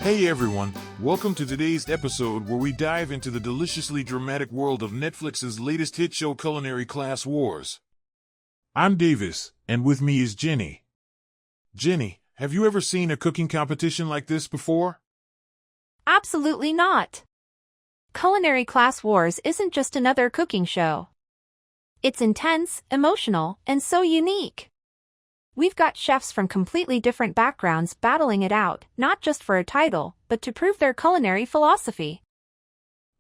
Hey everyone, welcome to today's episode where we dive into the deliciously dramatic world of Netflix's latest hit show Culinary Class Wars. I'm Davis, and with me is Jenny. Jenny, have you ever seen a cooking competition like this before? Absolutely not. Culinary Class Wars isn't just another cooking show. It's intense, emotional, and so unique. We've got chefs from completely different backgrounds battling it out, not just for a title, but to prove their culinary philosophy.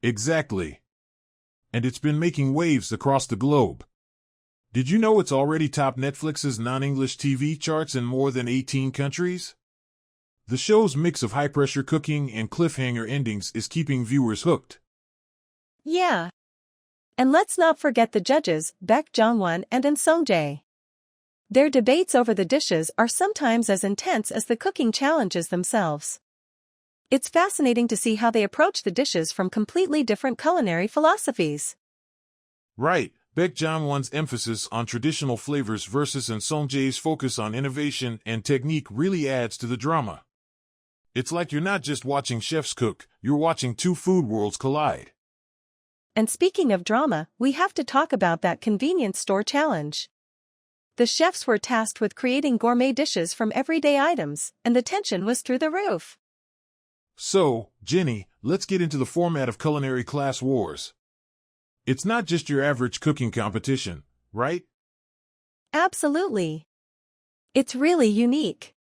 Exactly. And it's been making waves across the globe. Did you know it's already topped Netflix's non-English TV charts in more than 18 countries? The show's mix of high-pressure cooking and cliffhanger endings is keeping viewers hooked. Yeah. And let's not forget the judges, Baek Jong-won and Sung-jae. Their debates over the dishes are sometimes as intense as the cooking challenges themselves. It's fascinating to see how they approach the dishes from completely different culinary philosophies. Right, Baek Jong-won's emphasis on traditional flavors versus Sung-jae's focus on innovation and technique really adds to the drama. It's like you're not just watching chefs cook, you're watching two food worlds collide. And speaking of drama, we have to talk about that convenience store challenge. The chefs were tasked with creating gourmet dishes from everyday items, and the tension was through the roof. So, Jenny, let's get into the format of Culinary Class Wars. It's not just your average cooking competition, right? Absolutely. It's really unique.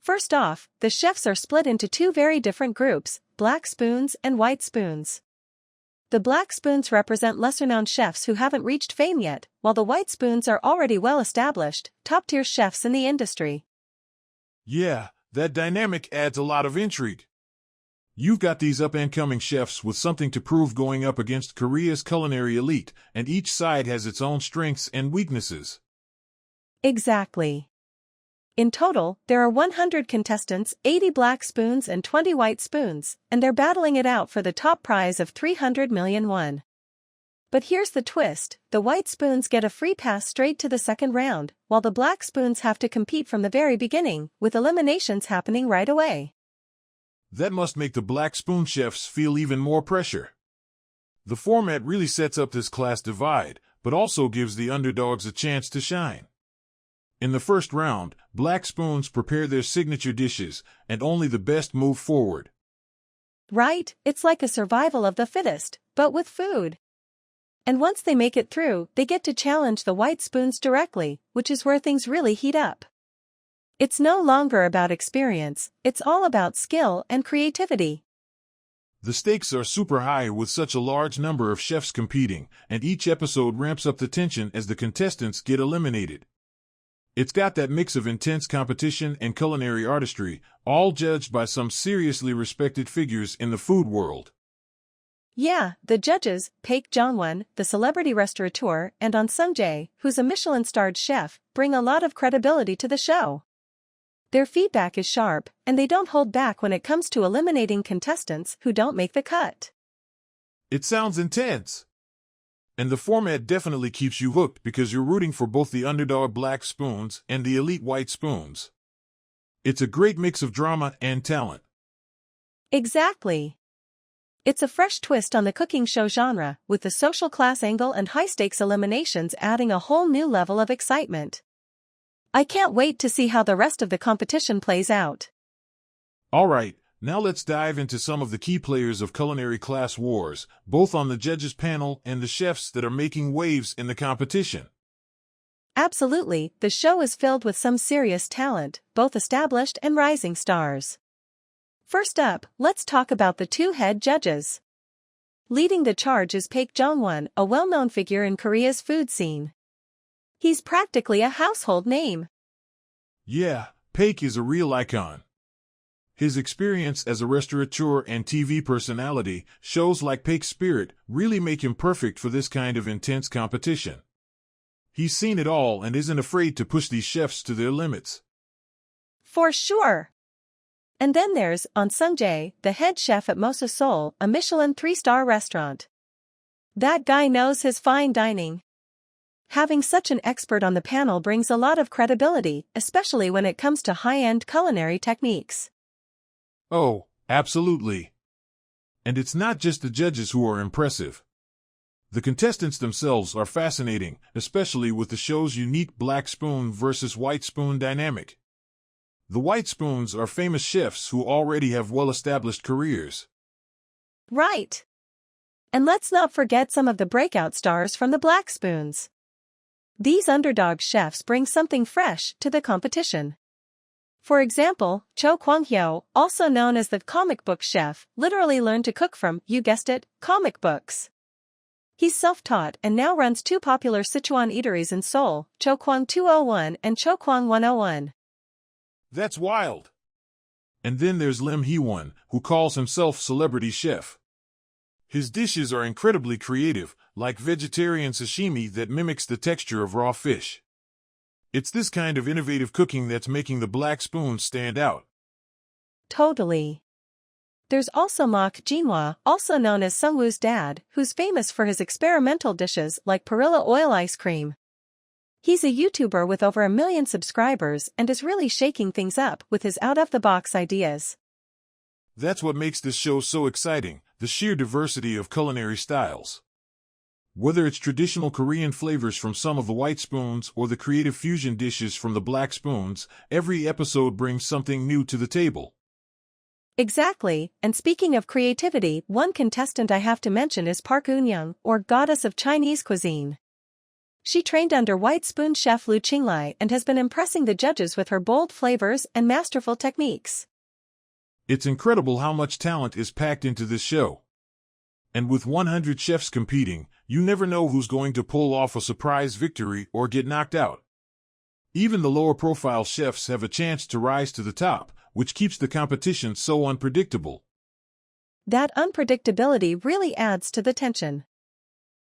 First off, the chefs are split into two very different groups, black spoons and white spoons. The black spoons represent lesser-known chefs who haven't reached fame yet, while the white spoons are already well-established, top-tier chefs in the industry. Yeah, that dynamic adds a lot of intrigue. You've got these up-and-coming chefs with something to prove going up against Korea's culinary elite, and each side has its own strengths and weaknesses. Exactly. In total, there are 100 contestants, 80 black spoons and 20 white spoons, and they're battling it out for the top prize of 300 million won. But here's the twist, the white spoons get a free pass straight to the second round, while the black spoons have to compete from the very beginning, with eliminations happening right away. That must make the black spoon chefs feel even more pressure. The format really sets up this class divide, but also gives the underdogs a chance to shine. In the first round, black spoons prepare their signature dishes, and only the best move forward. Right, it's like a survival of the fittest, but with food. And once they make it through, they get to challenge the white spoons directly, which is where things really heat up. It's no longer about experience, it's all about skill and creativity. The stakes are super high with such a large number of chefs competing, and each episode ramps up the tension as the contestants get eliminated. It's got that mix of intense competition and culinary artistry, all judged by some seriously respected figures in the food world. Yeah, the judges, Baek Jong-won, the celebrity restaurateur, and Sung-jae, who's a Michelin-starred chef, bring a lot of credibility to the show. Their feedback is sharp, and they don't hold back when it comes to eliminating contestants who don't make the cut. It sounds intense. And the format definitely keeps you hooked because you're rooting for both the underdog black spoons and the elite white spoons. It's a great mix of drama and talent. Exactly. It's a fresh twist on the cooking show genre, with the social class angle and high-stakes eliminations adding a whole new level of excitement. I can't wait to see how the rest of the competition plays out. All right. Now let's dive into some of the key players of Culinary Class Wars, both on the judges panel and the chefs that are making waves in the competition. Absolutely, the show is filled with some serious talent, both established and rising stars. First up, let's talk about the two head judges. Leading the charge is Baek Jong-won, a well-known figure in Korea's food scene. He's practically a household name. Yeah, Baek is a real icon. His experience as a restaurateur and TV personality, shows like Baek's Spirit, really make him perfect for this kind of intense competition. He's seen it all and isn't afraid to push these chefs to their limits. For sure. And then there's Sung-jae, the head chef at Mosa Seoul, a Michelin 3-star restaurant. That guy knows his fine dining. Having such an expert on the panel brings a lot of credibility, especially when it comes to high-end culinary techniques. Oh, Absolutely. And it's not just the judges who are impressive. The contestants themselves are fascinating, especially with the show's unique black spoon versus white spoon dynamic. The white spoons are famous chefs who already have well-established careers. Right. And let's not forget some of the breakout stars from the black spoons. These underdog chefs bring something fresh to the competition. For example, Cho Kwang-hyo, also known as the comic book chef, literally learned to cook from, you guessed it, comic books. He's self-taught and now runs two popular Sichuan eateries in Seoul, Cho Kwang 201 and Cho Kwang 101. That's wild. And then there's Lim Hee-won, who calls himself celebrity chef. His dishes are incredibly creative, like vegetarian sashimi that mimics the texture of raw fish. It's this kind of innovative cooking that's making the black spoons stand out. Totally. There's also Mok Jinhwa, also known as Sungwoo's dad, who's famous for his experimental dishes like perilla oil ice cream. He's a YouTuber with over 1 million subscribers and is really shaking things up with his out-of-the-box ideas. That's what makes this show so exciting, the sheer diversity of culinary styles. Whether it's traditional Korean flavors from some of the white spoons or the creative fusion dishes from the black spoons, every episode brings something new to the table. Exactly, and speaking of creativity, one contestant I have to mention is Park Eun-young, or Goddess of Chinese Cuisine. She trained under white spoon chef Lu Qinglai and has been impressing the judges with her bold flavors and masterful techniques. It's incredible how much talent is packed into this show. And with 100 chefs competing, you never know who's going to pull off a surprise victory or get knocked out. Even the lower-profile chefs have a chance to rise to the top, which keeps the competition so unpredictable. That unpredictability really adds to the tension.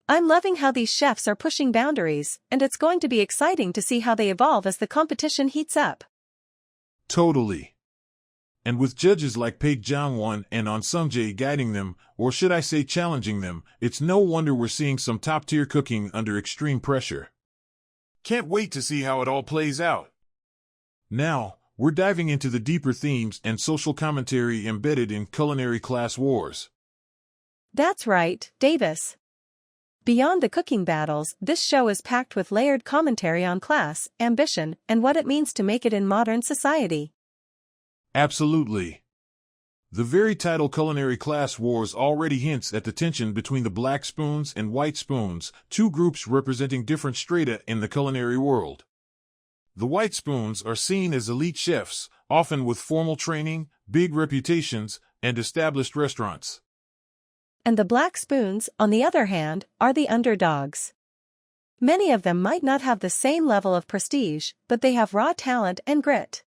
I'm loving how these chefs are pushing boundaries, and it's going to be exciting to see how they evolve as the competition heats up. Totally. And with judges like Paik Jang-won and On Sung-jae guiding them, or should I say challenging them, it's no wonder we're seeing some top-tier cooking under extreme pressure. Can't wait to see how it all plays out. Now, we're diving into the deeper themes and social commentary embedded in Culinary Class Wars. That's right, Davis. Beyond the cooking battles, this show is packed with layered commentary on class, ambition, and what it means to make it in modern society. Absolutely. The very title Culinary Class Wars already hints at the tension between the black spoons and white spoons, two groups representing different strata in the culinary world. The white spoons are seen as elite chefs, often with formal training, big reputations, and established restaurants. And the black spoons, on the other hand, are the underdogs. Many of them might not have the same level of prestige, but they have raw talent and grit.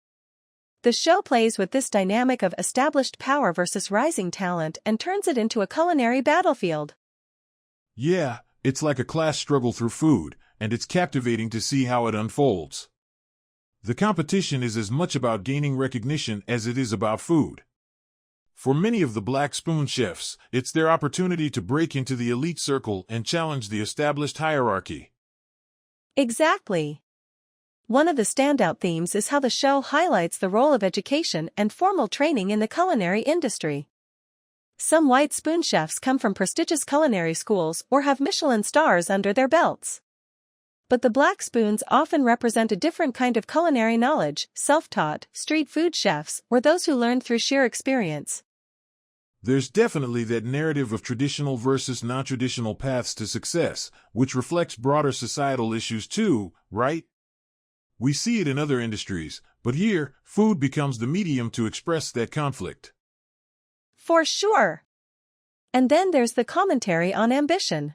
The show plays with this dynamic of established power versus rising talent and turns it into a culinary battlefield. Yeah, it's like a class struggle through food, and it's captivating to see how it unfolds. The competition is as much about gaining recognition as it is about food. For many of the black spoon chefs, it's their opportunity to break into the elite circle and challenge the established hierarchy. Exactly. One of the standout themes is how the show highlights the role of education and formal training in the culinary industry. Some white spoon chefs come from prestigious culinary schools or have Michelin stars under their belts. But the black spoons often represent a different kind of culinary knowledge, self-taught, street food chefs, or those who learned through sheer experience. There's definitely that narrative of traditional versus non-traditional paths to success, which reflects broader societal issues too, right? We see it in other industries, but here, food becomes the medium to express that conflict. For sure. And then there's the commentary on ambition.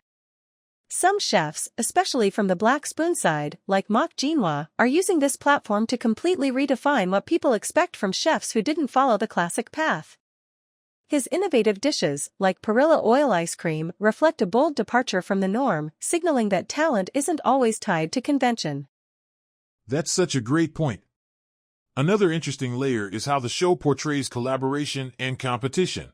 Some chefs, especially from the black spoon side, like Mok Jinhwa, are using this platform to completely redefine what people expect from chefs who didn't follow the classic path. His innovative dishes, like perilla oil ice cream, reflect a bold departure from the norm, signaling that talent isn't always tied to convention. That's such a great point. Another interesting layer is how the show portrays collaboration and competition.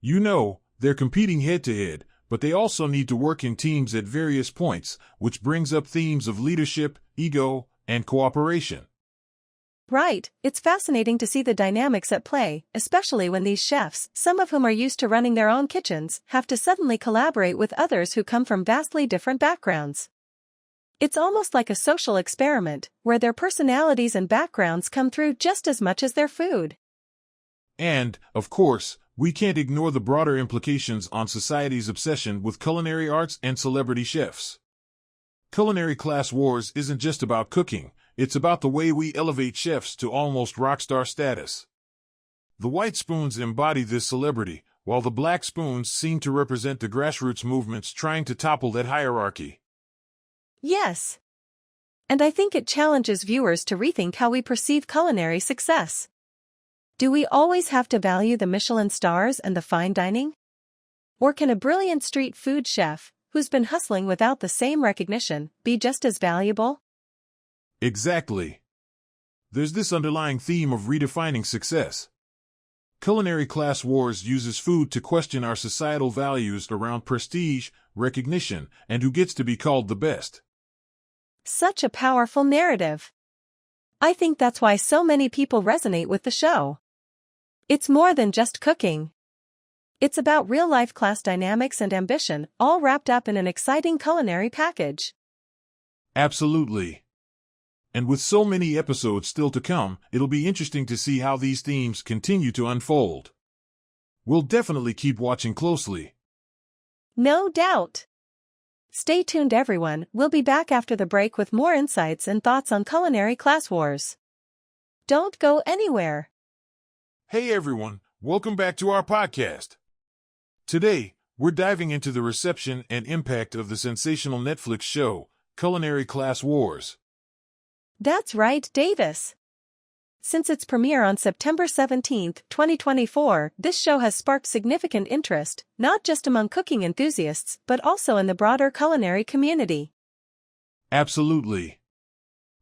You know, they're competing head-to-head, but they also need to work in teams at various points, which brings up themes of leadership, ego, and cooperation. Right, it's fascinating to see the dynamics at play, especially when these chefs, some of whom are used to running their own kitchens, have to suddenly collaborate with others who come from vastly different backgrounds. It's almost like a social experiment, where their personalities and backgrounds come through just as much as their food. And, of course, we can't ignore the broader implications on society's obsession with culinary arts and celebrity chefs. Culinary Class Wars isn't just about cooking, it's about the way we elevate chefs to almost rock star status. The white spoons embody this celebrity, while the black spoons seem to represent the grassroots movements trying to topple that hierarchy. Yes. And I think it challenges viewers to rethink how we perceive culinary success. Do we always have to value the Michelin stars and the fine dining? Or can a brilliant street food chef, who's been hustling without the same recognition, be just as valuable? Exactly. There's this underlying theme of redefining success. Culinary Class Wars uses food to question our societal values around prestige, recognition, and who gets to be called the best. Such a powerful narrative. I think that's why so many people resonate with the show. It's more than just cooking. It's about real-life class dynamics and ambition, all wrapped up in an exciting culinary package. Absolutely. And with so many episodes still to come, it'll be interesting to see how these themes continue to unfold. We'll definitely keep watching closely. No doubt. Stay tuned, everyone. We'll be back after the break with more insights and thoughts on Culinary Class Wars. Don't go anywhere. Hey everyone, welcome back to our podcast. Today, we're diving into the reception and impact of the sensational Netflix show, Culinary Class Wars. That's right, Davis. Since its premiere on September 17, 2024, this show has sparked significant interest, not just among cooking enthusiasts, but also in the broader culinary community. Absolutely.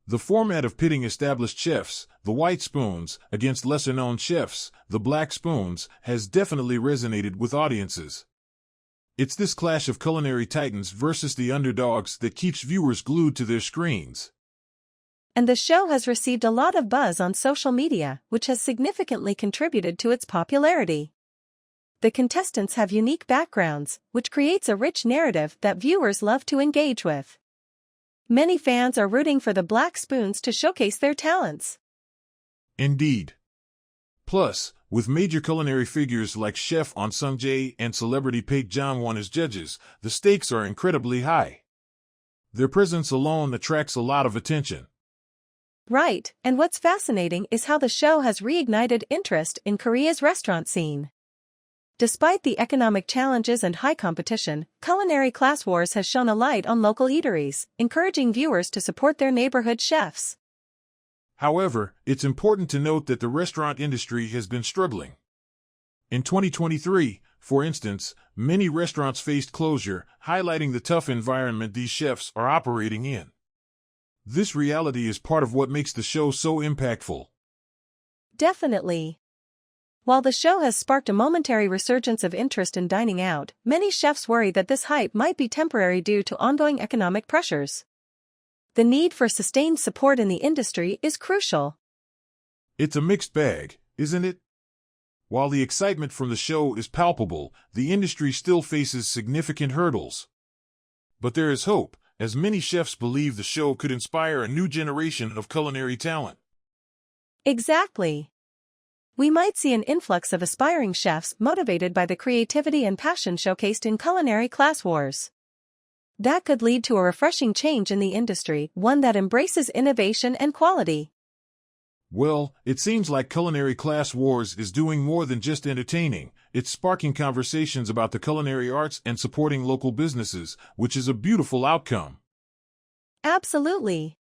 The format of pitting established chefs, the white spoons, against lesser-known chefs, the black spoons, has definitely resonated with audiences. It's this clash of culinary titans versus the underdogs that keeps viewers glued to their screens. And the show has received a lot of buzz on social media, which has significantly contributed to its popularity. The contestants have unique backgrounds, which creates a rich narrative that viewers love to engage with. Many fans are rooting for the black spoons to showcase their talents. Indeed. Plus, with major culinary figures like Chef On Sung Jae and celebrity Paik Jong-won as judges, the stakes are incredibly high. Their presence alone attracts a lot of attention. Right, and what's fascinating is how the show has reignited interest in Korea's restaurant scene. Despite the economic challenges and high competition, Culinary Class Wars has shone a light on local eateries, encouraging viewers to support their neighborhood chefs. However, it's important to note that the restaurant industry has been struggling. In 2023, for instance, many restaurants faced closure, highlighting the tough environment these chefs are operating in. This reality is part of what makes the show so impactful. Definitely. While the show has sparked a momentary resurgence of interest in dining out, many chefs worry that this hype might be temporary due to ongoing economic pressures. The need for sustained support in the industry is crucial. It's a mixed bag, isn't it? While the excitement from the show is palpable, the industry still faces significant hurdles. But there is hope, as many chefs believe the show could inspire a new generation of culinary talent. Exactly. We might see an influx of aspiring chefs motivated by the creativity and passion showcased in Culinary Class Wars. That could lead to a refreshing change in the industry, one that embraces innovation and quality. Well, it seems like Culinary Class Wars is doing more than just entertaining. It's sparking conversations about the culinary arts and supporting local businesses, which is a beautiful outcome. Absolutely.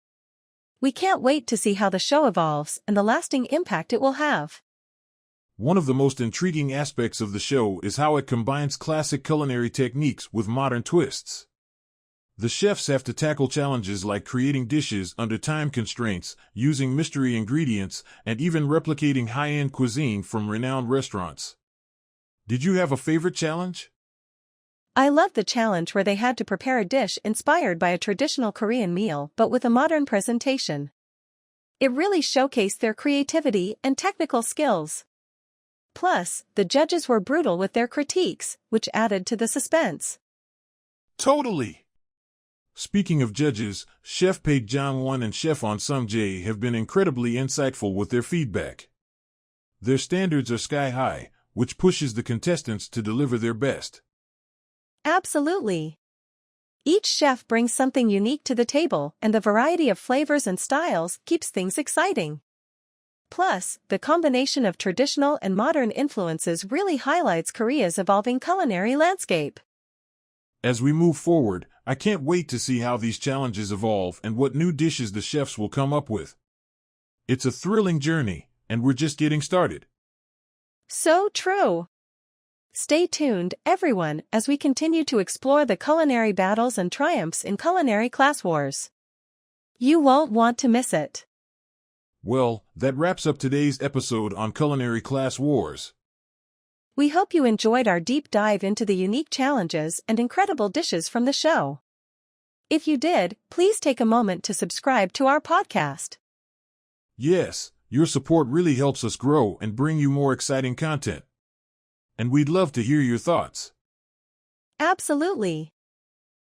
We can't wait to see how the show evolves and the lasting impact it will have. One of the most intriguing aspects of the show is how it combines classic culinary techniques with modern twists. The chefs have to tackle challenges like creating dishes under time constraints, using mystery ingredients, and even replicating high-end cuisine from renowned restaurants. Did you have a favorite challenge? I loved the challenge where they had to prepare a dish inspired by a traditional Korean meal but with a modern presentation. It really showcased their creativity and technical skills. Plus, the judges were brutal with their critiques, which added to the suspense. Totally! Speaking of judges, Chef Paige John 1 and Chef Onsum J have been incredibly insightful with their feedback. Their standards are sky high, which pushes the contestants to deliver their best. Absolutely. Each chef brings something unique to the table, and the variety of flavors and styles keeps things exciting. Plus, the combination of traditional and modern influences really highlights Korea's evolving culinary landscape. As we move forward, I can't wait to see how these challenges evolve and what new dishes the chefs will come up with. It's a thrilling journey, and we're just getting started. So true. Stay tuned, everyone, as we continue to explore the culinary battles and triumphs in Culinary Class Wars. You won't want to miss it. Well, that wraps up today's episode on Culinary Class Wars. We hope you enjoyed our deep dive into the unique challenges and incredible dishes from the show. If you did, please take a moment to subscribe to our podcast. Yes, your support really helps us grow and bring you more exciting content. And we'd love to hear your thoughts. Absolutely.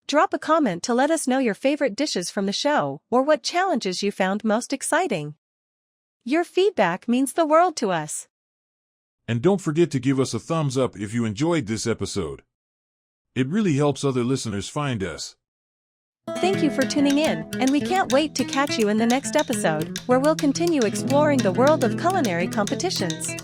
Drop a comment to let us know your favorite dishes from the show or what challenges you found most exciting. Your feedback means the world to us. And don't forget to give us a thumbs up if you enjoyed this episode. It really helps other listeners find us. Thank you for tuning in, and we can't wait to catch you in the next episode, where we'll continue exploring the world of culinary competitions.